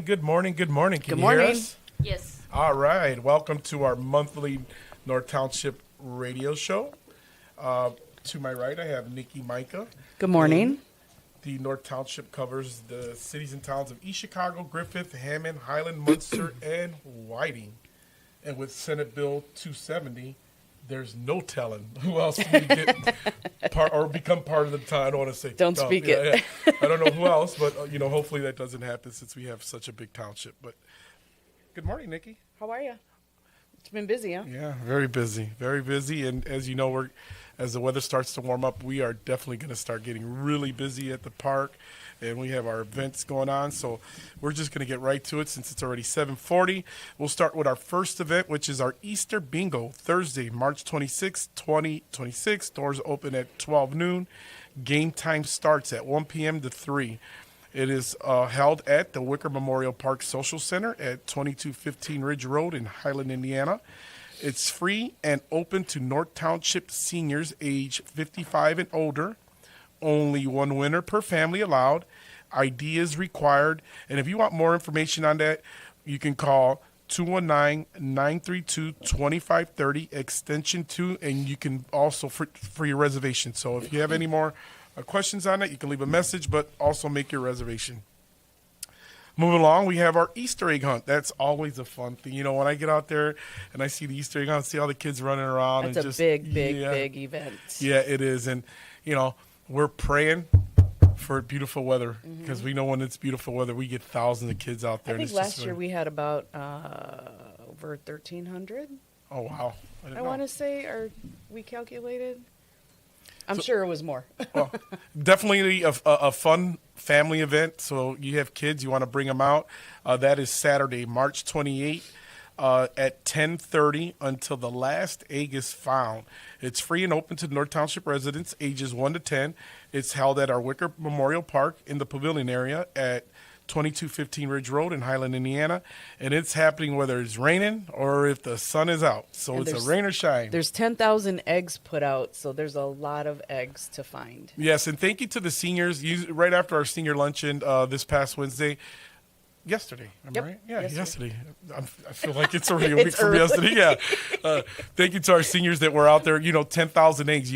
Good morning. Can Good you morning. hear us? Yes. All right. Welcome to our monthly North Township radio show. To my right, I have Nikki Micah. Good morning. The North Township covers the cities and towns of East Chicago, Griffith, Hammond, Highland, Munster, and Whiting. And with Senate Bill 270, there's no telling who else we get part or become part of the town. I don't want to say. Don't speak it. Yeah. I don't know who else, but hopefully that doesn't happen since we have such a big township. But good morning, Nikki. How are you? It's been busy, huh? Yeah, very busy. And as you know, as the weather starts to warm up, we are definitely going to start getting really busy at the park, and we have our events going on. So we're just going to get right to it since it's already 7:40. We'll start with our first event, which is our Easter Bingo, Thursday, March 26, 2026. Doors open at 12 noon. Game time starts at 1 p.m. to 3. It is held at the Wicker Memorial Park Social Center at 2215 Ridge Road in Highland, Indiana. It's free and open to North Township seniors age 55 and older. Only one winner per family allowed. ID is required. And if you want more information on that, you can call 219-932-2530, extension 2, and you can also for your reservation. So if you have any more questions on it, you can leave a message, but also make your reservation. Moving along, we have our Easter egg hunt. That's always a fun thing. When I get out there and I see the Easter egg hunt, see all the kids running around. It's a big event. Yeah, it is. And, we're praying for beautiful weather because we know when it's beautiful weather, we get thousands of kids out there. I think last year we had about over 1,300. Oh, wow. I want to say, or we calculated. I'm sure it was more. Well, definitely a fun family event. So you have kids, you want to bring them out. That is Saturday, March 28th at 10:30 until the last egg is found. It's free and open to North Township residents ages 1 to 10. It's held at our Wicker Memorial Park in the pavilion area at 2215 Ridge Road in Highland, Indiana, and it's happening whether it's raining or if the sun is out. So it's a rain or shine. There's 10,000 eggs put out, so there's a lot of eggs to find. Yes, and thank you to the seniors. Right after our senior luncheon this past Wednesday, yesterday, am I right? Yeah, yesterday. I feel like it's already a week from yesterday. Yeah. Thank you to our seniors that were out there. 10,000 eggs.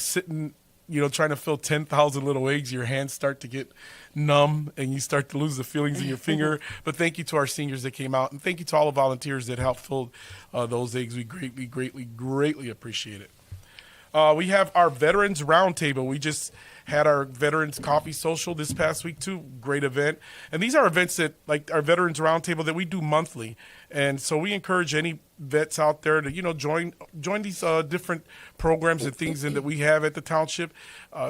Sitting. Trying to fill 10,000 little eggs, your hands start to get numb and you start to lose the feelings in your finger. But thank you to our seniors that came out, and thank you to all the volunteers that helped fill those eggs. We greatly appreciate it. We have our Veterans Roundtable. We just had our Veterans Coffee Social this past week, too. Great event. And these are events that, like our Veterans Roundtable, that we do monthly. And so we encourage any vets out there to, join these different programs and things that we have at the township.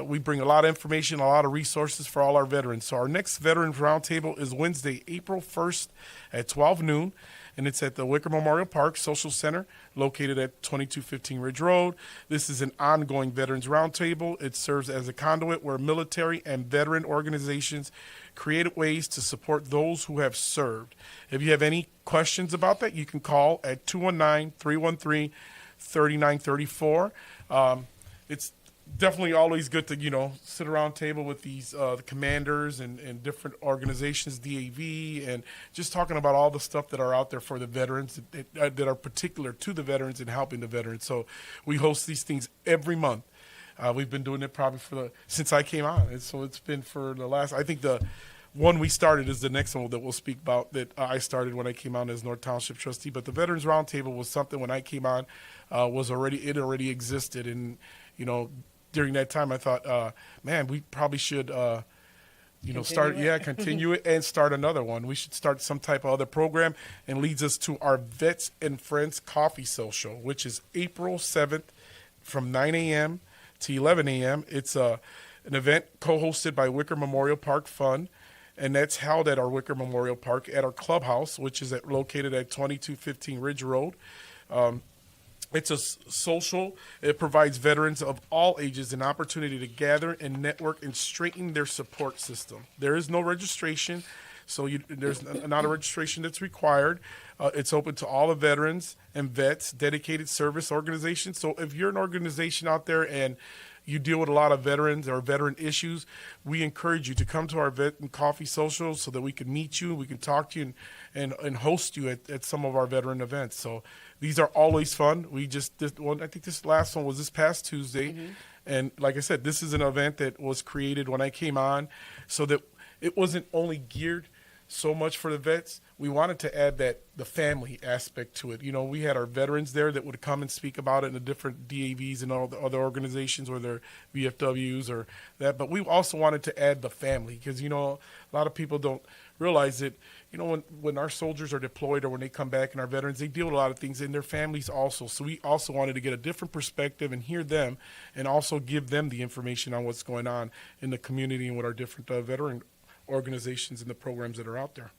We bring a lot of information, a lot of resources for all our veterans. So our next Veterans Roundtable is Wednesday, April 1st at 12 noon. And it's at the Wicker Memorial Park Social Center, located at 2215 Ridge Road. This is an ongoing Veterans Roundtable. It serves as a conduit where military and veteran organizations create ways to support those who have served. If you have any questions about that, you can call at 219-313-3934. It's definitely always good to, sit around table with these the commanders and different organizations, DAV, and just talking about all the stuff that are out there for the veterans that are particular to the veterans and helping the veterans. So we host these things every month. We've been doing it probably since I came on. And so it's been for the last, I think the one we started is the next one that we'll speak about that I started when I came on as North Township Trustee. But the Veterans Roundtable was something when I came on it already existed. And, during that time, I thought, man, we probably should, continue it and start another one. We should start some type of other program, and leads us to our Vets and Friends Coffee Social, which is April 7th from 9 a.m. to 11 a.m. It's an event co-hosted by Wicker Memorial Park Fund, and that's held at our Wicker Memorial Park at our clubhouse, which is located at 2215 Ridge Road. It's a social. It provides veterans of all ages an opportunity to gather and network and strengthen their support system. There is no registration, so there's not a registration that's required. It's open to all the veterans and vets, dedicated service organizations. So if you're an organization out there and you deal with a lot of veterans or veteran issues, we encourage you to come to our Vet and Coffee socials so that we can meet you, we can talk to you, and host you at some of our veteran events. So these are always fun. I think this last one was this past Tuesday. Mm-hmm. And like I said, this is an event that was created when I came on so that it wasn't only geared so much for the vets. We wanted to add the family aspect to it. We had our veterans there that would come and speak about it in the different DAVs and all the other organizations, or their VFWs or that. But we also wanted to add the family because, a lot of people don't realize that, when our soldiers are deployed or when they come back and our veterans, they deal with a lot of things in their families also. So we also wanted to get a different perspective and hear them and also give them the information on what's going on in the community and with our different veteran organizations and the programs that are out there.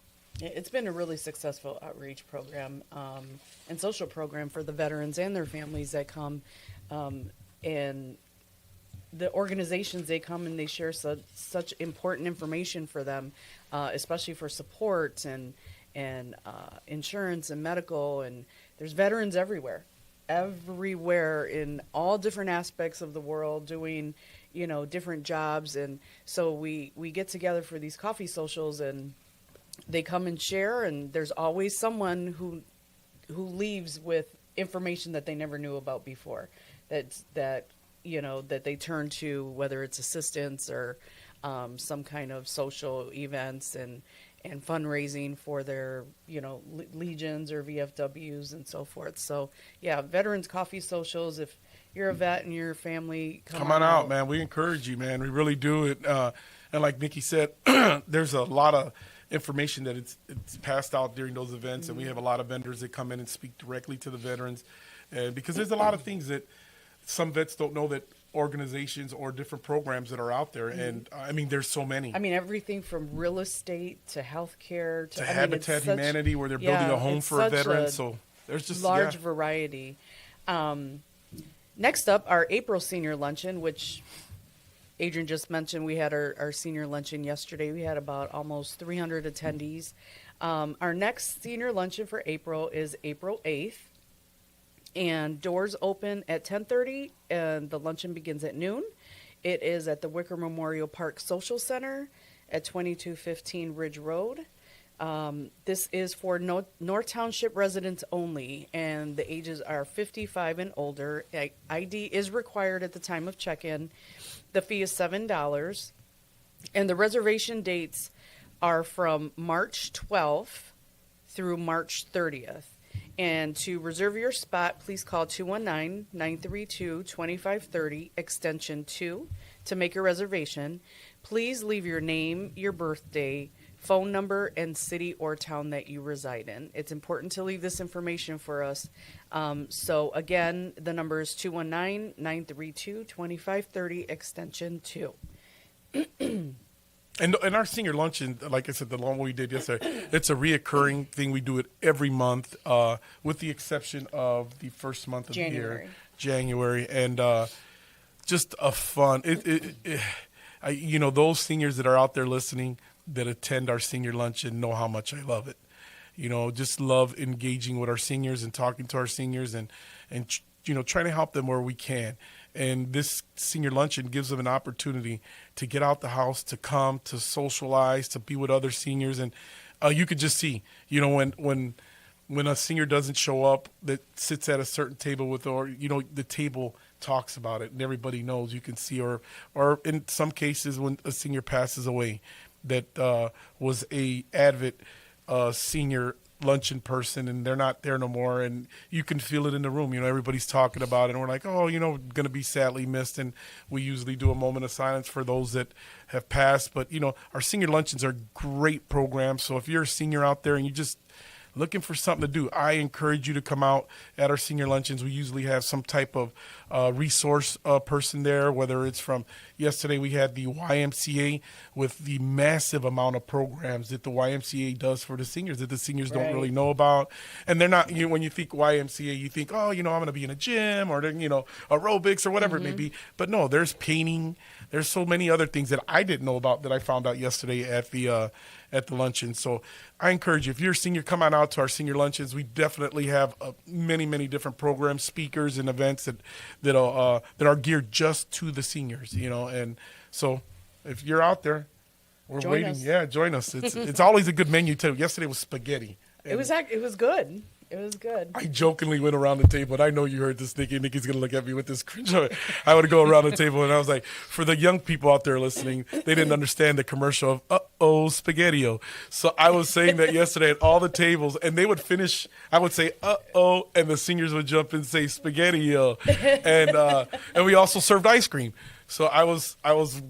It's been a really successful outreach program and social program for the veterans and their families that come, and the organizations they come and they share such important information for them, especially for support and insurance and medical. And there's veterans everywhere in all different aspects of the world doing, different jobs. And so we get together for these coffee socials and they come and share, and there's always someone who leaves with information that they never knew about before, that they turn to, whether it's assistance or some kind of social events and fundraising for their, legions or VFWs and so forth. So yeah, Veterans Coffee Socials, if you're a vet and your family, come on out, man. We encourage you, man. We really do it. And like Nikki said, there's a lot of information that it's passed out during those events, and we have a lot of vendors that come in and speak directly to the veterans, and because there's a lot of things that some vets don't know, that organizations or different programs that are out there. And there's so many. Everything from real estate to healthcare to Habitat Humanity, where they're building a home for a veteran. So there's just large variety. Next up, our April senior luncheon, which Adrian just mentioned. We had our senior luncheon yesterday. We had about almost 300 attendees. Our next senior luncheon for April is April 8th. And doors open at 10:30, and the luncheon begins at noon. It is at the Wicker Memorial Park Social Center at 2215 Ridge Road. This is for North Township residents only, and the ages are 55 and older. ID is required at the time of check-in. The fee is $7, and the reservation dates are from March 12th through March 30th. And to reserve your spot, please call 219-932-2530, extension 2, to make a reservation. Please leave your name, your birthday, phone number, and city or town that you reside in. It's important to leave this information for us. So again, the number is 219-932-2530, extension 2. And our senior luncheon, like I said, the one we did yesterday, it's a reoccurring thing. We do it every month, with the exception of the first month of the year, January, and just a fun. Those seniors that are out there listening that attend our senior luncheon know how much I love it. Just love engaging with our seniors and talking to our seniors and trying to help them where we can. And this senior luncheon gives them an opportunity to get out the house, to come, to socialize, to be with other seniors. And you could just see, when a senior doesn't show up that sits at a certain table the table talks about it and everybody knows, you can see, or in some cases when a senior passes away that was a avid senior luncheon person and they're not there no more, and you can feel it in the room. Everybody's talking about it, and we're like, going to be sadly missed, and we usually do a moment of silence for those that have passed. But our senior luncheons are great programs, so if you're a senior out there and you just looking for something to do, I encourage you to come out at our senior luncheons. We usually have some type of resource person there, whether it's from yesterday we had the YMCA with the massive amount of programs that the YMCA does for the seniors that the seniors don't really know about. And they're not, when you think YMCA, you think, I'm going to be in a gym or, aerobics or whatever it may be. But no, there's painting. There's so many other things that I didn't know about that I found out yesterday at the at the luncheon. So I encourage you, if you're a senior, come on out to our senior luncheons. We definitely have many different programs, speakers, and events that are geared just to the seniors. And so if you're out there, we're join waiting. us. Yeah, join us. It's always a good menu too. Yesterday was spaghetti. It was good. It was good. I jokingly went around the table, and I know you heard this, Nikki. Nikki's going to look at me with this cringe. I would go around the table, and I was like, for the young people out there listening, they didn't understand the commercial of uh-oh, spaghetti-o. So I was saying that yesterday at all the tables, and they would finish, I would say, uh-oh, and the seniors would jump and say spaghetti-o. And we also served ice cream. So I was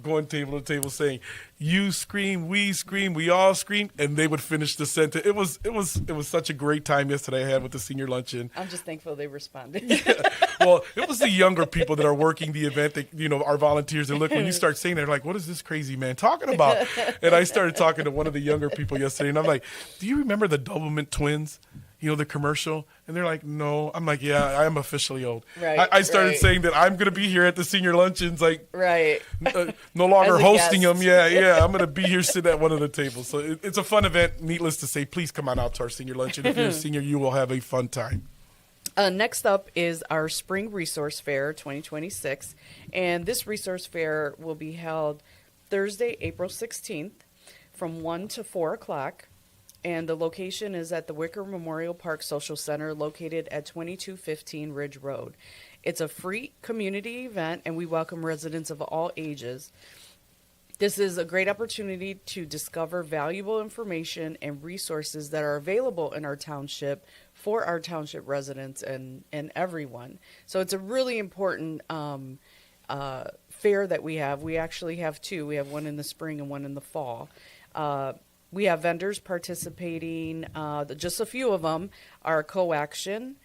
going table to table saying, "You scream, we all scream," and they would finish the sentence. It was such a great time yesterday I had with the senior luncheon. I'm just thankful they responded. Yeah. Well, it was the younger people that are working the event that, our volunteers. And look, when you start saying that, they're like, "What is this crazy man talking about?" And I started talking to one of the younger people yesterday, and I'm like, "Do you remember the Doublemint twins? The commercial?" And they're like, "No." I'm like, "Yeah, I am officially old." Right. I started saying that I'm going to be here at the senior luncheons, like, right. No longer hosting guest. them. Yeah. I'm going to be here sitting at one of the tables. So it's a fun event. Needless to say, please come on out to our senior luncheon. If you're a senior, you will have a fun time. Next up is our Spring Resource Fair 2026. And this resource fair will be held Thursday, April 16th from 1 to 4 o'clock. And the location is at the Wicker Memorial Park Social Center located at 2215 Ridge Road. It's a free community event, and we welcome residents of all ages. This is a great opportunity to discover valuable information and resources that are available in our township for our township residents and everyone. So it's a really important fair that we have. We actually have two. We have one in the spring and one in the fall. We have vendors participating. Just a few of them are Co-Action,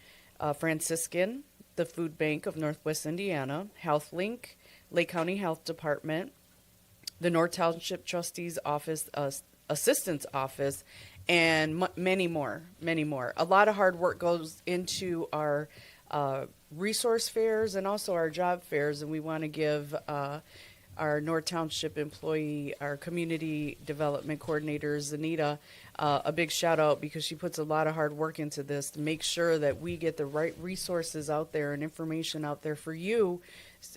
Franciscan, the Food Bank of Northwest Indiana, HealthLink, Lake County Health Department, the North Township Trustee's Office, Assistant's Office, and many more. A lot of hard work goes into our resource fairs and also our job fairs, and we want to give our North Township employee, our community development coordinator, Zanita, a big shout out because she puts a lot of hard work into this to make sure that we get the right resources out there and information out there for you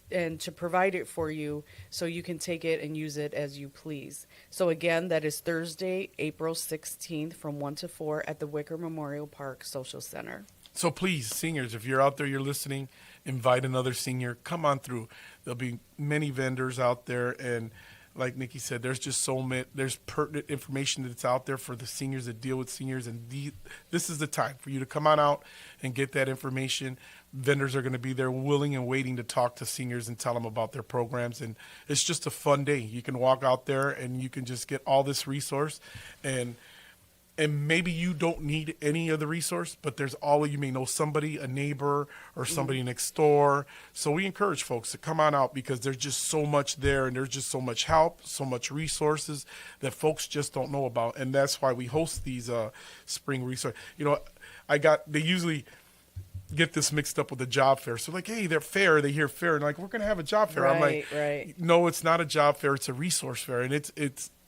and to provide it for you so you can take it and use it as you please. So again, that is Thursday, April 16th from 1 to 4 at the Wicker Memorial Park Social Center. So please, seniors, if you're out there, you're listening, invite another senior. Come on through. There'll be many vendors out there, and like Nikki said, there's just there's pertinent information that's out there for the seniors that deal with seniors, and this is the time for you to come on out and get that information. Vendors are going to be there willing and waiting to talk to seniors and tell them about their programs, and it's just a fun day. You can walk out there and you can just get all this resource, and maybe you don't need any of the resource, but you may know somebody, a neighbor or somebody next door. So we encourage folks to come on out because there's just so much there, and there's just so much help, so much resources that folks just don't know about. And that's why we host these spring resource. They usually get this mixed up with the job fair. So like, hey, they're fair. They hear fair, and like, we're going to have a job fair. I'm like, no, it's not a job fair. It's a resource fair, and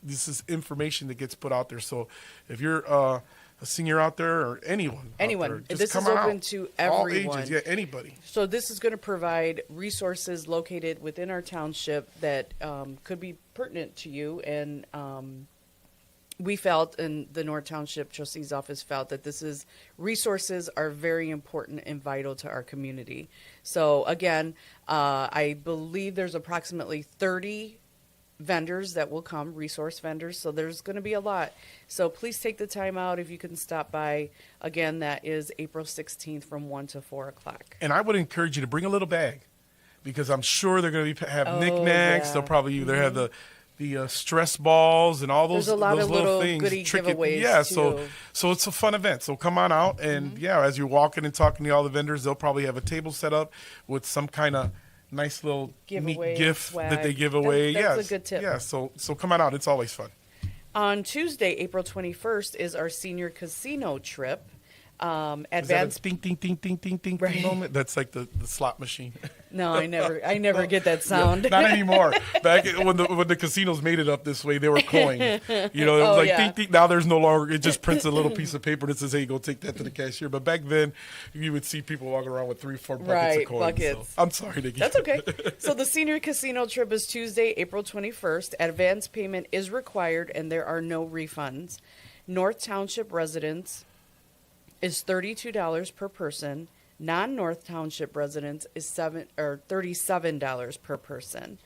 this is information that gets put out there. So if you're a senior out there or anyone, out there, this is open to everyone. All ages, anybody. So this is going to provide resources located within our township that could be pertinent to you. And we felt, and the North Township Trustee's Office felt, that resources are very important and vital to our community. So again, I believe there's approximately 30 vendors that will come, resource vendors, so there's going to be a lot. So please take the time out if you can stop by. Again, that is April 16th from 1 to 4 o'clock. And I would encourage you to bring a little bag because I'm sure they're going to have knickknacks. Yeah. They'll probably either have the stress balls and all those, there's a lot those of little things. Goodie giveaways too. So it's a fun event. So come on out, and as you're walking and talking to all the vendors, they'll probably have a table set up with some kind of nice little neat gift that they give away. That's a good tip. Yeah, so come on out. It's always fun. On Tuesday, April 21st, is our senior casino trip. Is that a ding, ding, ding, ding, ding, ding, ding moment? That's like the slot machine. No, I never get that sound. Yeah, not anymore. Back when the casinos made it up this way, they were coins. It was like ding, ding. Now there's no longer. It just prints a little piece of paper that says, "Hey, go take that to the cashier." But back then, you would see people walking around with 3-4 buckets of coins. Buckets. So, I'm sorry, Nikki. That's okay. So the senior casino trip is Tuesday, April 21st. Advance payment is required, and there are no refunds. North Township residents is $32 per person. Non-North Township residents is $37 per person.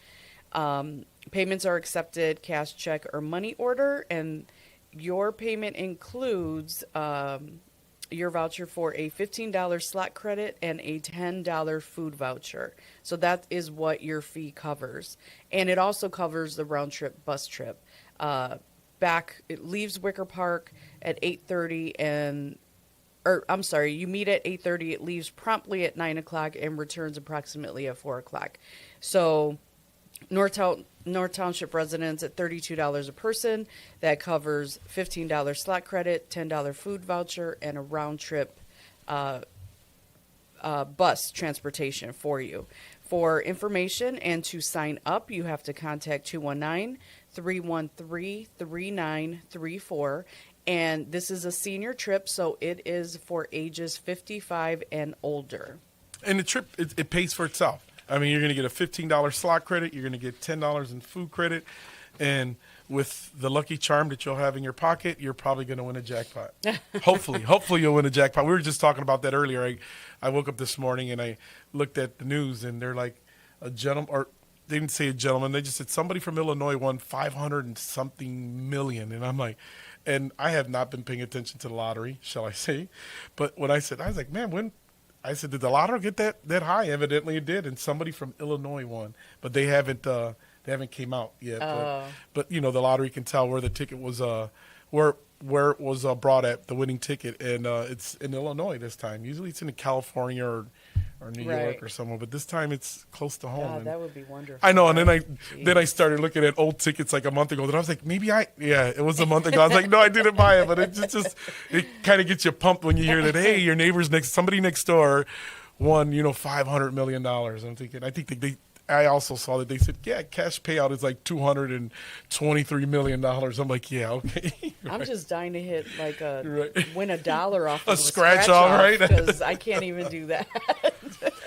Payments are accepted cash, check, or money order, and your payment includes your voucher for a $15 slot credit and a $10 food voucher. So that is what your fee covers, and it also covers the round trip bus trip. It leaves Wicker Park at 8:30 you meet at 8:30, it leaves promptly at 9 o'clock and returns approximately at 4 o'clock. So North Township residents at $32 a person. That covers $15 slot credit, $10 food voucher, and a round trip bus transportation for you. For information and to sign up, you have to contact 219-313-3934. And this is a senior trip, so it is for ages 55 and older. And the trip, it pays for itself. I mean, you're going to get a $15 slot credit. You're going to get $10 in food credit. And with the lucky charm that you'll have in your pocket, you're probably going to win a jackpot. Hopefully you'll win a jackpot. We were just talking about that earlier. I woke up this morning and I looked at the news, and they're like a gentleman, or they didn't say a gentleman. They just said somebody from Illinois won 500 and something million. And I'm like, and I have not been paying attention to the lottery, shall I say. But when I was like, man, I said, did the lottery get that high? Evidently it did. And somebody from Illinois won, but they haven't came out yet. But the lottery can tell where the ticket was, where it was brought at, the winning ticket. And it's in Illinois this time. Usually it's in California or New York or somewhere, but this time it's close to home. God, that would be wonderful. I know, and then I started looking at old tickets like a month ago. Then I was like, it was a month ago. I was like, no, I didn't buy it, but it kind of gets you pumped when you hear that. Hey, your neighbor's somebody next door won $500 million. I'm thinking, I also saw that they said, cash payout is like $223 million. I'm like, yeah, okay. Right. I'm just dying to hit win $1 off of a scratch off, right? Because I can't even do that.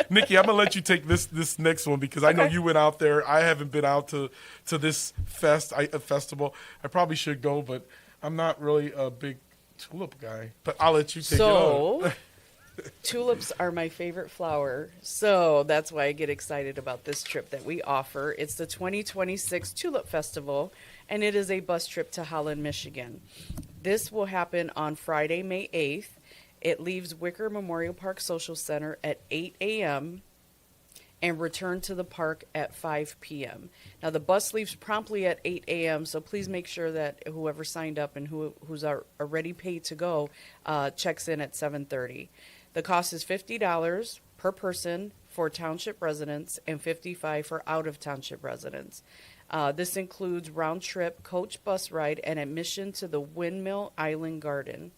Nikki, I'm going to let you take this next one because I know you went out there. I haven't been out to this festival. I probably should go, but I'm not really a big tulip guy. But I'll let you take it on. Tulips are my favorite flower, so that's why I get excited about this trip that we offer. It's the 2026 Tulip Festival, and it is a bus trip to Holland, Michigan. This will happen on Friday, May 8th. It leaves Wicker Memorial Park Social Center at 8 a.m. and return to the park at 5 p.m. Now, the bus leaves promptly at 8 a.m., so please make sure that whoever signed up and who's already paid to go checks in at 7:30. The cost is $50 per person for township residents and $55 for out-of-township residents. This includes round-trip coach bus ride and admission to the Windmill Island Garden.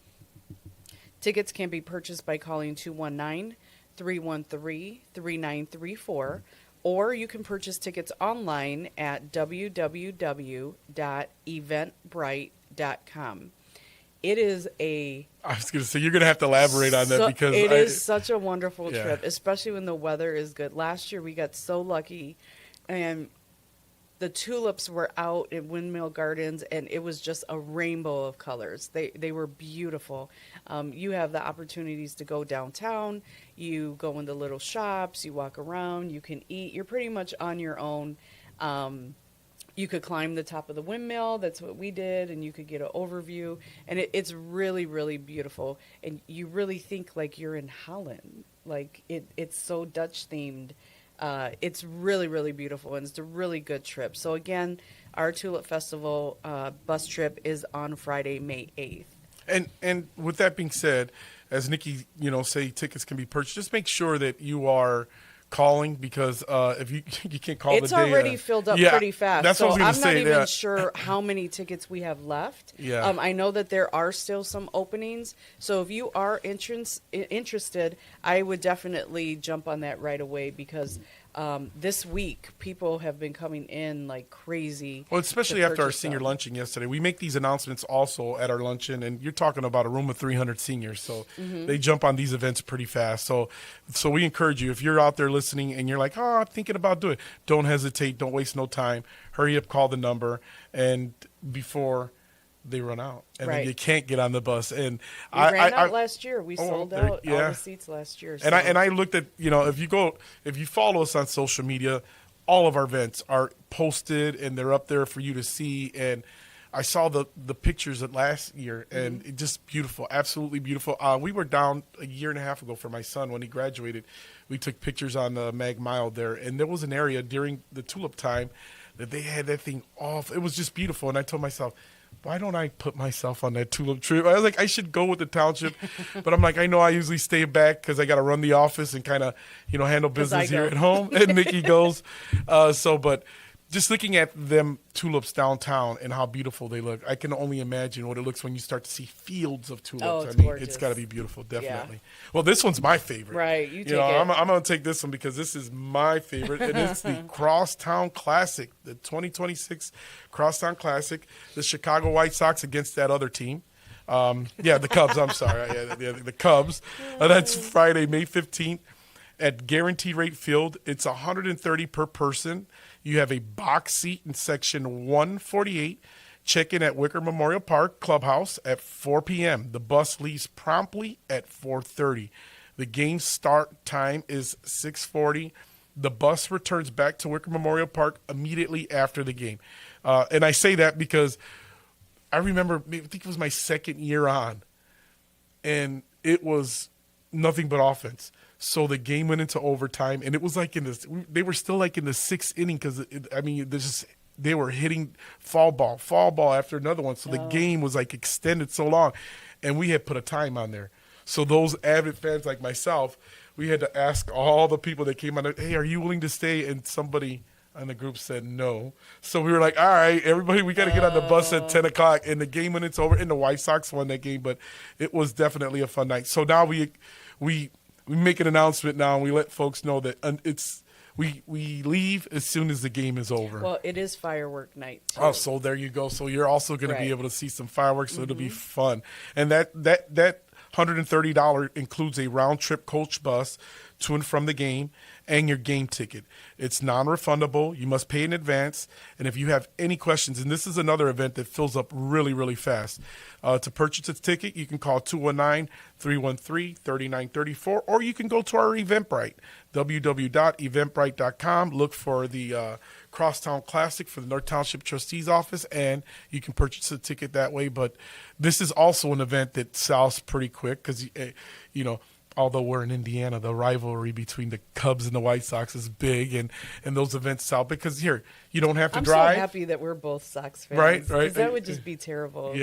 Tickets can be purchased by calling 219-313-3934, or you can purchase tickets online at www.eventbrite.com. It is I was going to say, you're going to have to elaborate on that because it is such a wonderful trip, especially when the weather is good. Last year we got so lucky, and the tulips were out in Windmill Gardens, and it was just a rainbow of colors. They were beautiful. You have the opportunities to go downtown. You go in the little shops. You walk around. You can eat. You're pretty much on your own. You could climb the top of the windmill. That's what we did, and you could get an overview. And it's really, really beautiful. And you really think like you're in Holland. Like it's so Dutch themed. It's really, really beautiful, and it's a really good trip. So again, our Tulip Festival bus trip is on Friday, May 8th. And with that being said, as Nikki, say tickets can be purchased, just make sure that you are calling because if you can't call it's the day. It's already filled up pretty fast. That's what I was going to say. I'm not even sure how many tickets we have left. Yeah. I know that there are still some openings. So if you are interested, I would definitely jump on that right away because this week people have been coming in like crazy. Well, especially after our senior luncheon yesterday. We make these announcements also at our luncheon, and you're talking about a room of 300 seniors. So they jump on these events pretty fast. So we encourage you, if you're out there listening and you're like, oh, I'm thinking about doing it, don't hesitate. Don't waste no time. Hurry up, call the number, and before they run out, and then you can't get on the bus. And we ran out last year. We sold out all the seats last year. So. And I looked at, if you follow us on social media, all of our events are posted and they're up there for you to see. And I saw the pictures of last year, and it just beautiful, absolutely beautiful. We were down a year and a half ago for my son when he graduated. We took pictures on the Mag Mile there, and there was an area during the tulip time that they had that thing off. It was just beautiful, and I told myself, why don't I put myself on that tulip trip? I was like, I should go with the township, but I'm like, I know I usually stay back because I got to run the office and kind of, handle business here at home. And Nikki goes, but just looking at them tulips downtown and how beautiful they look, I can only imagine what it looks when you start to see fields of tulips. Oh, it's gorgeous. It's got to be beautiful, definitely. Yeah. Well, this one's my favorite. Right, you take it. I'm going to take this one because this is my favorite, and it's the Crosstown Classic, the 2026 Crosstown Classic, the Chicago White Sox against that other team. The Cubs, I'm sorry. The Cubs. That's Friday, May 15th at Guaranteed Rate Field. It's $130 per person. You have a box seat in section 148. Check in at Wicker Memorial Park Clubhouse at 4 p.m. The bus leaves promptly at 4:30. The game start time is 6:40. The bus returns back to Wicker Memorial Park immediately after the game. And I say that because I remember, I think it was my second year on, and it was nothing but offense. So the game went into overtime, and it was like they were still like in the sixth inning because, they were hitting fall ball after another one. So the game was like extended so long, and we had put a time on there. So those avid fans like myself, we had to ask all the people that came on, hey, are you willing to stay? And somebody on the group said no. So we were like, all right, everybody, we got to get on the bus at 10 o'clock. And the game when it's over, and the White Sox won that game, but it was definitely a fun night. So now we make an announcement now, and we let folks know that we leave as soon as the game is over. Well, it is firework night, too. Oh, so there you go. So you're also going to be able to see some fireworks, so it'll be fun. And that $130 includes a round-trip coach bus to and from the game and your game ticket. It's non-refundable. You must pay in advance. And if you have any questions, and this is another event that fills up really, really fast, to purchase a ticket, you can call 219-313-3934, or you can go to our Eventbrite, www.eventbrite.com. Look for the Crosstown Classic for the North Township Trustee's Office, and you can purchase a ticket that way. But this is also an event that sells pretty quick because, although we're in Indiana, the rivalry between the Cubs and the White Sox is big, and those events sell because here, you don't have to drive. I'm so happy that we're both Sox fans. Right. Because that would just be terrible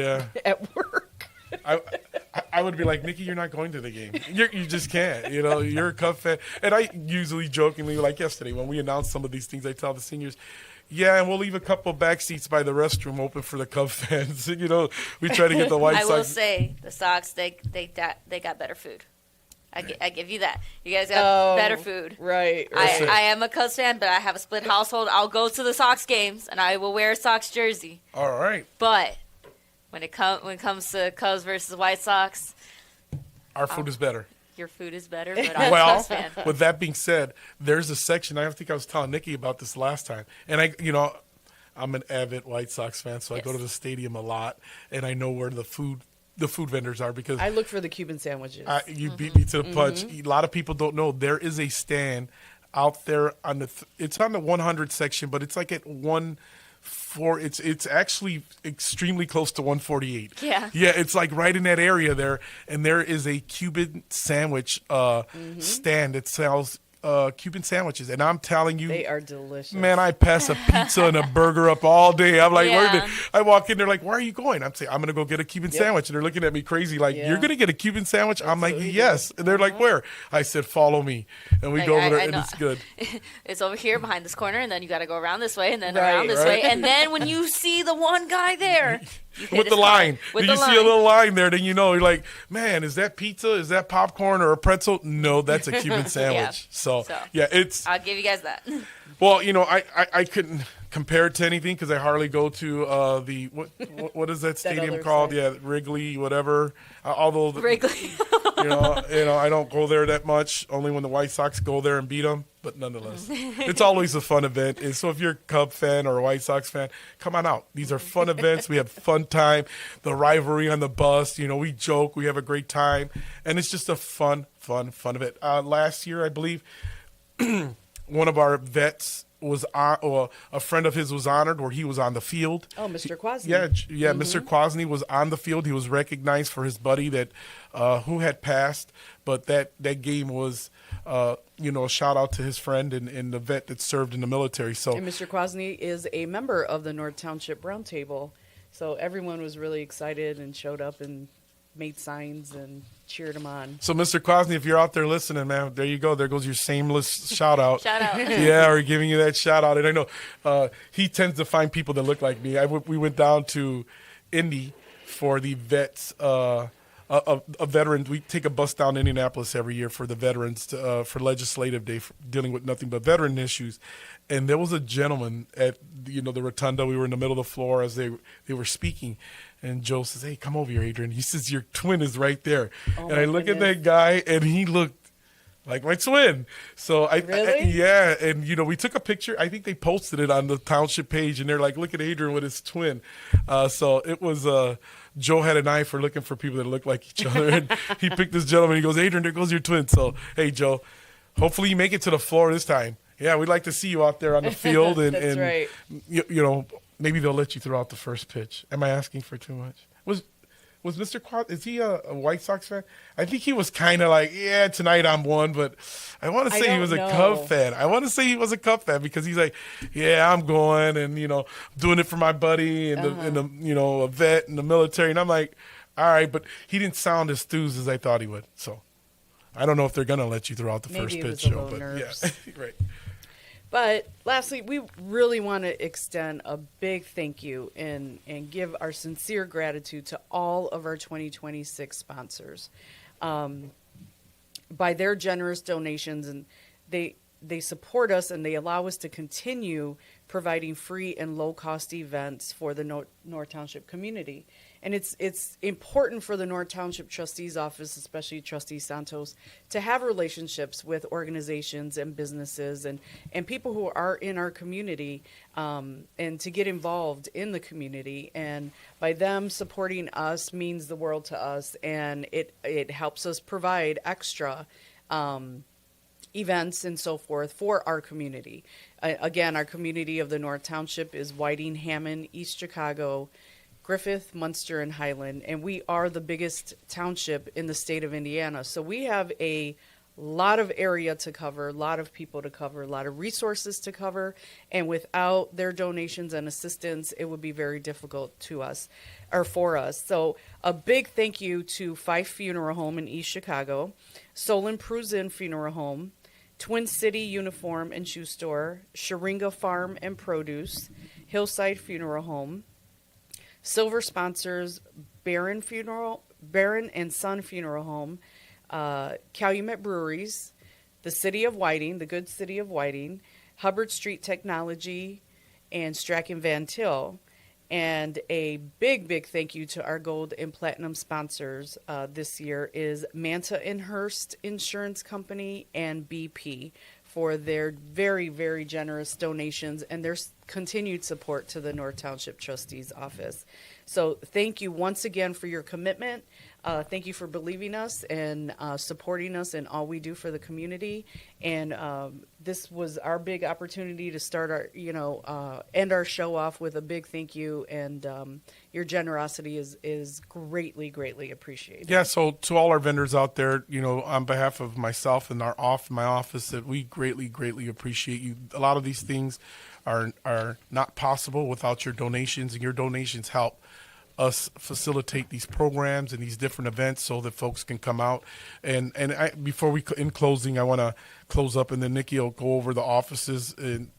at work. I would be like, Nikki, you're not going to the game. You just can't. You're a Cub fan. And I usually jokingly, like yesterday, when we announced some of these things, I tell the seniors, and we'll leave a couple back seats by the restroom open for the Cub fans. We try to get the White Sox. I will say, the Sox, they got better food. I give you that. You guys got better food. Right. I am a Cubs fan, but I have a split household. I'll go to the Sox games, and I will wear a Sox jersey. All right. But when it comes to Cubs versus White Sox, our food is better. Your food is better, but I'm a Cubs fan. With that being said, there's a section. I think I was telling Nikki about this last time, and I'm an avid White Sox fan, so I go to the stadium a lot, and I know where the food vendors are because I look for the Cuban sandwiches. You beat me to the punch. A lot of people don't know there is a stand out there on it's on the 100 section, but it's like at 140. It's actually extremely close to 148. Yeah, it's like right in that area there, and there is a Cuban sandwich stand that sells Cuban sandwiches, and I'm telling you, they are delicious. Man, I pass a pizza and a burger up all day. I'm like, Yeah. I walk in, they're like, where are you going? I'm saying, I'm going to go get a Cuban sandwich. And they're looking at me crazy, like, Yeah. you're going to get a Cuban sandwich? I'm like, what we yes. do. And they're like, where? I said, follow me. And we Like, go over there, I and know. it's good. It's over here behind this corner, and then you got to go around this way, and then Right. around this Right. way, and then when you see the one guy there, you hit With his the line. car. With When the you see a line. little line there, then you know, you're like, man, is that pizza? Is that popcorn or a pretzel? No, that's a Cuban sandwich. So, yeah, it's, I'll give you guys that. well, you know, I couldn't compare it to anything because I hardly go to the, what is that stadium other called? side. Yeah, Wrigley, whatever. Although, Wrigley. you know, I don't go there that much. Only when the White Sox go there and beat them. But nonetheless, it's always a fun event. And so if you're a Cub fan or a White Sox fan, come on out. These are fun events. We have fun time. The rivalry on the bus. You know, we joke. We have a great time, and it's just a fun event. Last year, I believe, one of our vets was on, a friend of his was honored where he was on the field. Oh, Mr. Kwasny. Yeah, Mr. Kwasny was on the field. He was recognized for his buddy that who had passed, but that game was you know, a shout out to his friend and the vet that served in the military. So And Mr. Kwasny is a member of the North Township Roundtable, so everyone was really excited and showed up and made signs and cheered him on. So, Mr. Kwasny, if you're out there listening, man, there you go. There goes your shameless shout out. Shout out. Yeah, we're giving you that shout out. And I know he tends to find people that look like me. We went down to Indy for the vets, a veteran. We take a bus down to Indianapolis every year for the veterans for legislative day, for dealing with nothing but veteran issues. And there was a gentleman at the rotunda. We were in the middle of the floor as they were speaking. And Joe says, "Hey, come over here, Adrian." He says, "Your twin is right there." Oh, and I look at that guy, and he looked like my twin. So Really? yeah. And we took a picture. I think they posted it on the township page, and they're like, "Look at Adrian with his twin." So it was. Joe had an eye for looking for people that look like each other, and he picked this gentleman. He goes, "Adrian, there goes your twin." So hey, Joe, hopefully you make it to the floor this time. Yeah, we'd like to see you out there on the field, and That's right. Maybe they'll let you throw out the first pitch. Am I asking for too much? Was Mr. Quad, is he a White Sox fan? I think he was kind of like, yeah, tonight I'm one, but I want to say he was a Cub fan. I want to say he was a Cub fan because he's like, yeah, I'm going and, doing it for my buddy and, a vet in the military. And I'm like, all right, but he didn't sound as enthused as I thought he would. So I don't know if they're going to let you throw out the first pitch, Joe. But yeah, right. But lastly, we really want to extend a big thank you and give our sincere gratitude to all of our 2026 sponsors. By their generous donations, and they support us and they allow us to continue providing free and low-cost events for the North Township community. And it's important for the North Township Trustee's Office, especially Trustee Santos, to have relationships with organizations and businesses and people who are in our community, and to get involved in the community. And by them supporting us means the world to us, and it helps us provide extra events and so forth for our community. Again, our community of the North Township is Whiting, Hammond, East Chicago, Griffith, Munster, and Highland, and we are the biggest township in the state of Indiana. So we have a lot of area to cover, a lot of people to cover, a lot of resources to cover, and without their donations and assistance, it would be very difficult to us, or for us. So a big thank you to Fife Funeral Home in East Chicago, Solon Pruzin Funeral Home, Twin City Uniform and Shoe Store, Sharinga Farm and Produce, Hillside Funeral Home, silver sponsors Barron and Son Funeral Home, Calumet Breweries, the City of Whiting, the good City of Whiting, Hubbard Street Technology, and Strachan Van Til. And a big thank you to our gold and platinum sponsors this year is Manta and Hurst Insurance Company and BP for their very, very generous donations and their continued support to the North Township Trustee's Office. So thank you once again for your commitment. Thank you for believing us and supporting us in all we do for the community. And this was our big opportunity to start end our show off with a big thank you. And your generosity is greatly, greatly appreciated. Yeah. So to all our vendors out there, on behalf of myself and my office, that we greatly, greatly appreciate you. A lot of these things are not possible without your donations, and your donations help us facilitate these programs and these different events so that folks can come out. And in closing, I want to close up, and then Nikki will go over the offices in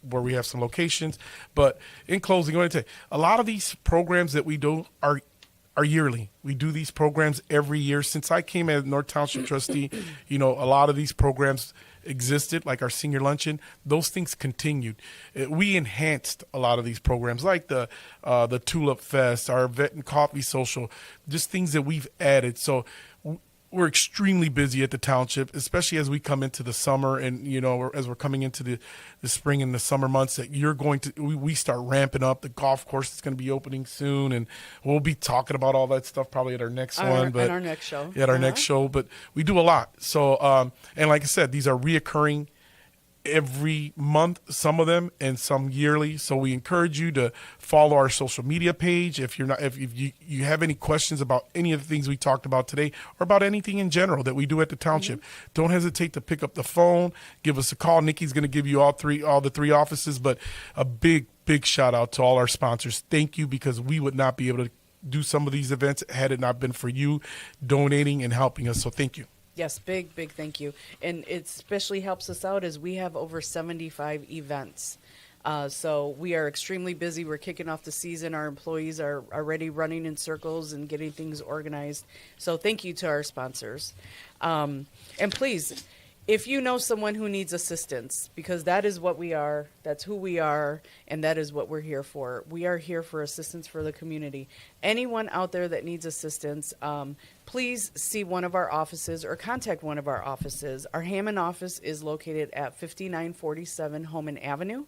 where we have some locations. But in closing, I want to tell you, a lot of these programs that we do are yearly. We do these programs every year. Since I came as North Township Trustee, a lot of these programs existed, like our senior luncheon. Those things continued. We enhanced a lot of these programs, like the Tulip Fest, our Vet and Coffee Social, just things that we've added. So we're extremely busy at the township, especially as we come into the summer, and as we're coming into the spring and the summer months. That we start ramping up. The golf course is going to be opening soon, and we'll be talking about all that stuff probably at our next one. But at our next show, next show. But we do a lot. So and like I said, these are reoccurring every month, some of them, and some yearly. So we encourage you to follow our social media page. If you have any questions about any of the things we talked about today, or about anything in general that we do at the township, don't hesitate to pick up the phone, give us a call. Nikki's going to give you all the three offices. But a big shout out to all our sponsors. Thank you, because we would not be able to do some of these events had it not been for you donating and helping us. So thank you. Yes, big thank you. And it especially helps us out as we have over 75 events. So we are extremely busy. We're kicking off the season. Our employees are already running in circles and getting things organized. So thank you to our sponsors. And please, if you know someone who needs assistance, because that is what we are, that's who we are, and that is what we're here for. We are here for assistance for the community. Anyone out there that needs assistance, please see one of our offices or contact one of our offices. Our Hammond office is located at 5947 Homan Avenue,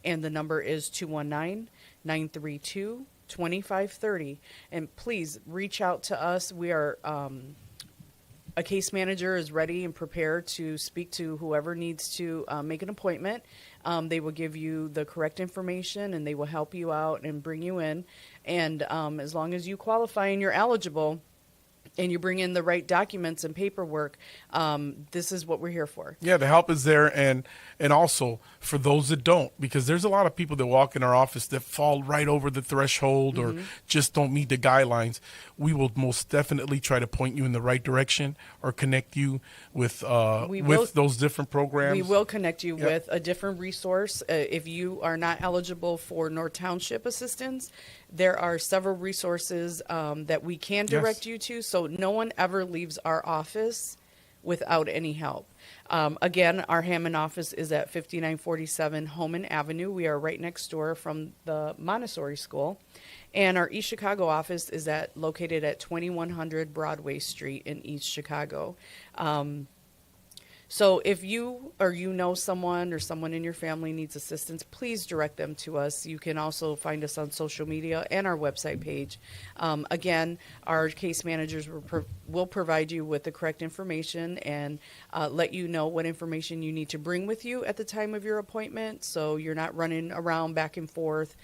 and the number is 219-932-2530. And please reach out to us. We are... a case manager is ready and prepared to speak to whoever needs to make an appointment. They will give you the correct information, and they will help you out and bring you in. And as long as you qualify and you're eligible and you bring in the right documents and paperwork, this is what we're here for. Yeah, the help is there. And also for those that don't, because there's a lot of people that walk in our office that fall right over the threshold or just don't meet the guidelines. We will most definitely try to point you in the right direction or connect you with those different programs. We will connect you with a different resource. If you are not eligible for North Township assistance, there are several resources that we can direct you to. So no one ever leaves our office without any help. Again, our Hammond office is at 5947 Homan Avenue. We are right next door from the Montessori School. And our East Chicago office is located at 2100 Broadway Street in East Chicago. So if you or know someone or someone in your family needs assistance, please direct them to us. You can also find us on social media and our website page. Again, our case managers will provide you with the correct information and let you know what information you need to bring with you at the time of your appointment, so you're not running around back and forth,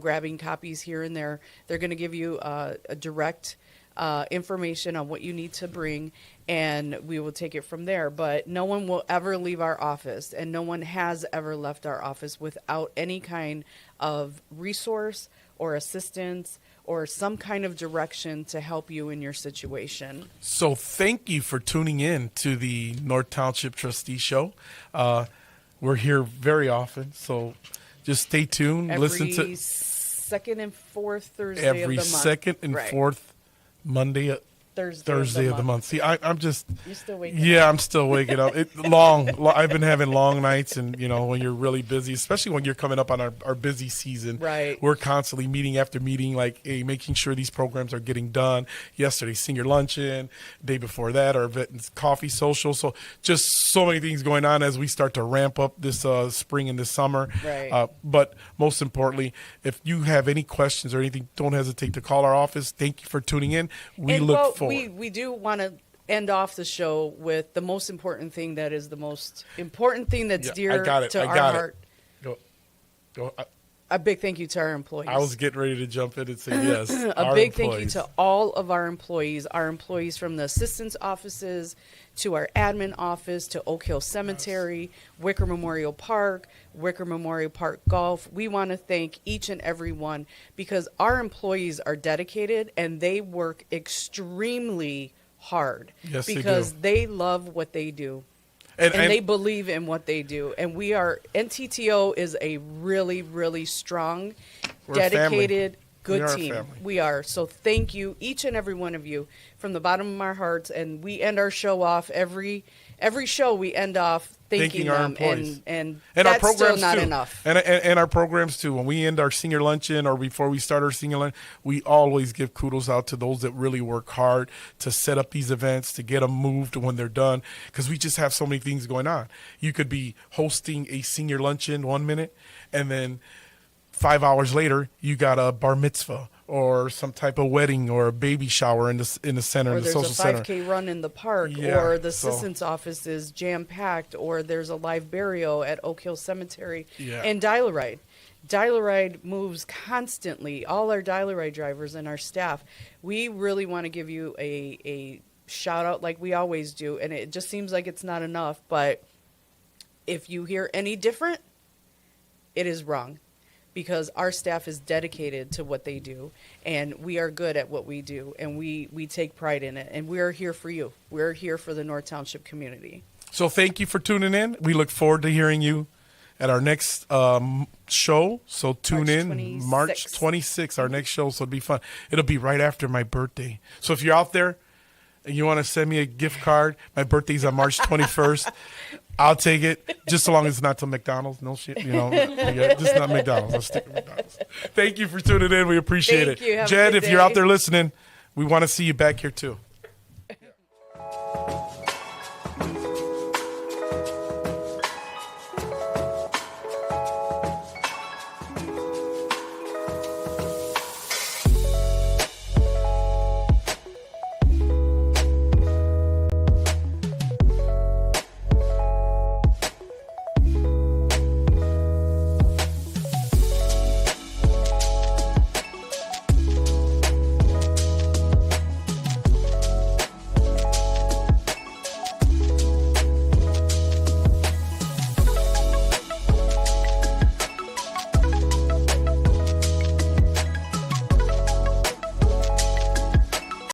grabbing copies here and there. They're going to give you a direct information on what you need to bring, and we will take it from there. But no one will ever leave our office, and no one has ever left our office without any kind of resource or assistance or some kind of direction to help you in your situation. So thank you for tuning in to the North Township Trustee Show. We're here very often, so just stay tuned. Listen to second and fourth Thursday every of the month. Second and fourth Monday Thursday of the month. See, I'm just. You still waking up? Yeah, I'm still waking up. I've been having long nights, and when you're really busy, especially when you're coming up on our busy season. Right. We're constantly meeting after meeting, like making sure these programs are getting done. Yesterday, senior luncheon. Day before that, our vet coffee social. So just so many things going on as we start to ramp up this spring and this summer. Right. But most importantly, if you have any questions or anything, don't hesitate to call our office. Thank you for tuning in. We look forward. We do want to end off the show with the most important thing that is the most important thing that's dear to our heart. Go. A big thank you to our employees. I was getting ready to jump in and say yes. A big thank you to all of our employees from the assistance offices to our admin office to Oak Hill Cemetery, Wicker Memorial Park, Wicker Memorial Park Golf. We want to thank each and every one because our employees are dedicated and they work extremely hard because they love what they do. And they believe in what they do. And NTTO is a really, really strong, dedicated, good team. We are. So thank you, each and every one of you, from the bottom of our hearts. And we end our show off every show. We end off thanking our them, employees. and that's our programs still not too. enough. And our programs too. When we end our senior luncheon or before we start our senior luncheon, we always give kudos out to those that really work hard to set up these events, to get them moved when they're done, because we just have so many things going on. You could be hosting a senior luncheon 1 minute, and then 5 hours later, you got a bar mitzvah or some type of wedding or a baby shower in the center, in the social center. Or there's a 5K run in the park, or the assistant's office is jam-packed, or there's a live burial at Oak Hill Cemetery. And Dial-A-Ride. Dial-A-Ride moves constantly. All our Dial-A-Ride drivers and our staff. We really want to give you a shout-out like we always do, and it just seems like it's not enough, but if you hear any different, it is wrong. Because our staff is dedicated to what they do, and we are good at what we do, and we take pride in it, and we are here for you. We're here for the North Township community. So thank you for tuning in. We look forward to hearing you at our next show. So tune in March 26th, our next show. So it'll be fun. It'll be right after my birthday. So if you're out there and you want to send me a gift card, my birthday's on March 21st. I'll take it, just so long as it's not to McDonald's. No shit, just not McDonald's. I'll stick with McDonald's. Thank you for tuning in. We appreciate it. Thank you. Have Jed, a good if you're day. out there listening, we want to see you back here too.